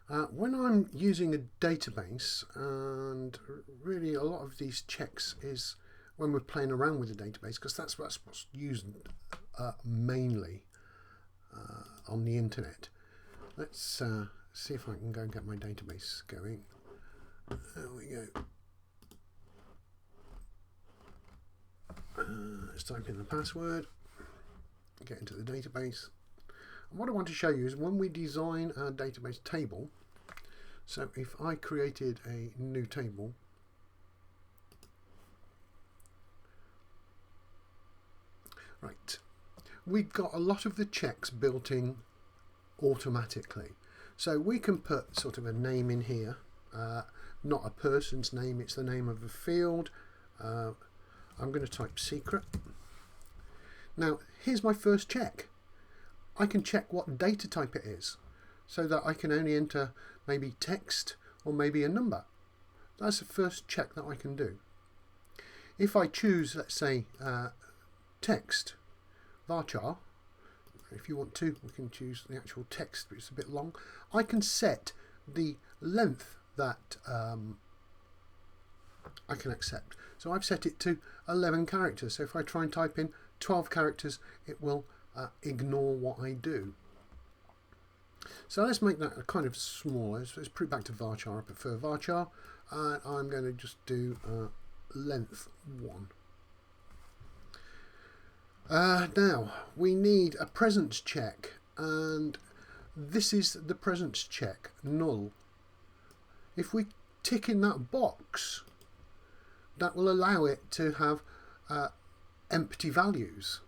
When I'm using a database, and really a lot of these checks is when we're playing around with the database, because that's what's used mainly on the internet. Let's see if I can go and get my database going. There we go. Let's type in the password, get into the database. And what I want to show you is when we design our database table. So if I created a new table, right, we've got a lot of the checks built in automatically. So we can put sort of a name in here, not a person's name, it's the name of a field. I'm going to type secret. Now here's my first check. I can check what data type it is, so that I can only enter maybe text or maybe a number. That's the first check that I can do. If I choose, let's say, text, varchar, if you want to, we can choose the actual text, but it's a bit long. I can set the length that I can accept. So I've set it to 11 characters. So if I try and type in 12 characters, it will ignore what I do. So let's make that a kind of smaller. Let's put it back to varchar. I prefer varchar, and I'm going to just do length 1. Now we need a presence check, and this is the presence check, null. If we tick in that box, that will allow it to have empty values.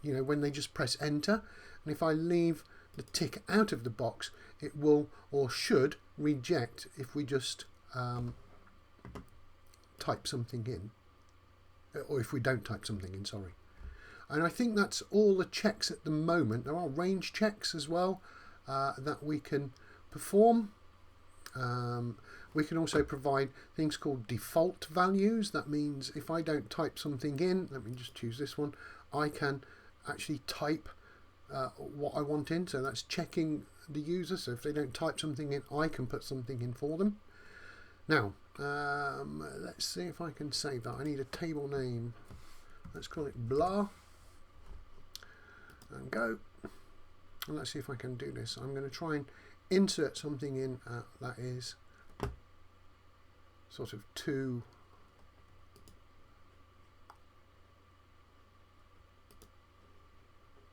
You know, when they just press enter, and if I leave the tick out of the box, it will or should reject if we just type something in, or if we don't type something in, sorry. And I think that's all the checks at the moment. There are range checks as well that we can perform. We can also provide things called default values. That means if I don't type something in, let me just choose this one, I can actually type what I want in. So that's checking the user. So if they don't type something in, I can put something in for them. Now, let's see if I can save that. I need a table name. Let's call it blah. And go. And let's see if I can do this. I'm going to try and insert something in that is sort of too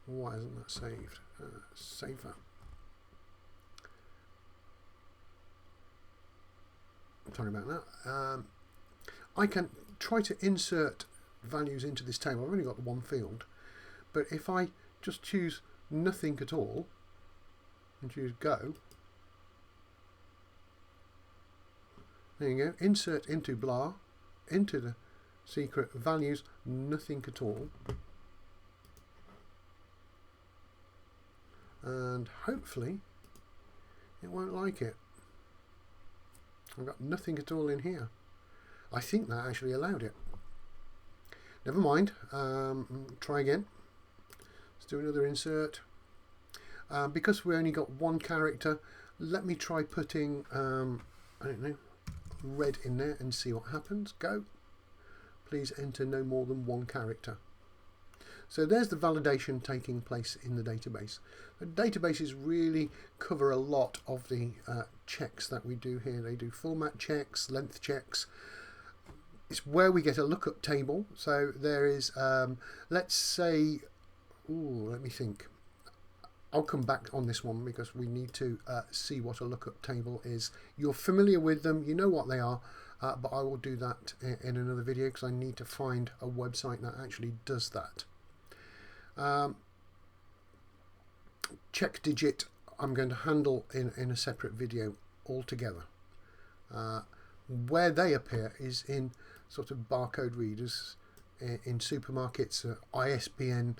why isn't that saved? Save that. Sorry about that. I can try to insert values into this table. I've only got the one field, but if I just choose nothing at all and choose go, there you go, insert into blah, into the secret values, nothing at all, and hopefully it won't like it. I've got nothing at all in here. I think that actually allowed it. Never mind, try again. Let's do another insert. Because we only got one character, let me try putting, I don't know, red in there and see what happens. Go. Please enter no more than one character. So there's the validation taking place in the database. The databases really cover a lot of the checks that we do here. They do format checks, length checks. It's where we get a lookup table. So there is, let's say, let me think. I'll come back on this one because we need to see what a lookup table is. You're familiar with them, you know what they are, but I will do that in another video because I need to find a website that actually does that. Check digit I'm going to handle in a separate video altogether. Where they appear is in sort of barcode readers in supermarkets, ISBN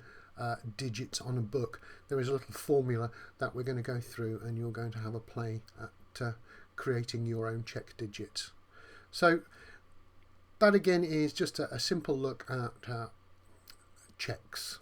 digits on a book. There is a little formula that we're going to go through, and you're going to have a play at creating your own check digits. So that again is just a simple look at checks.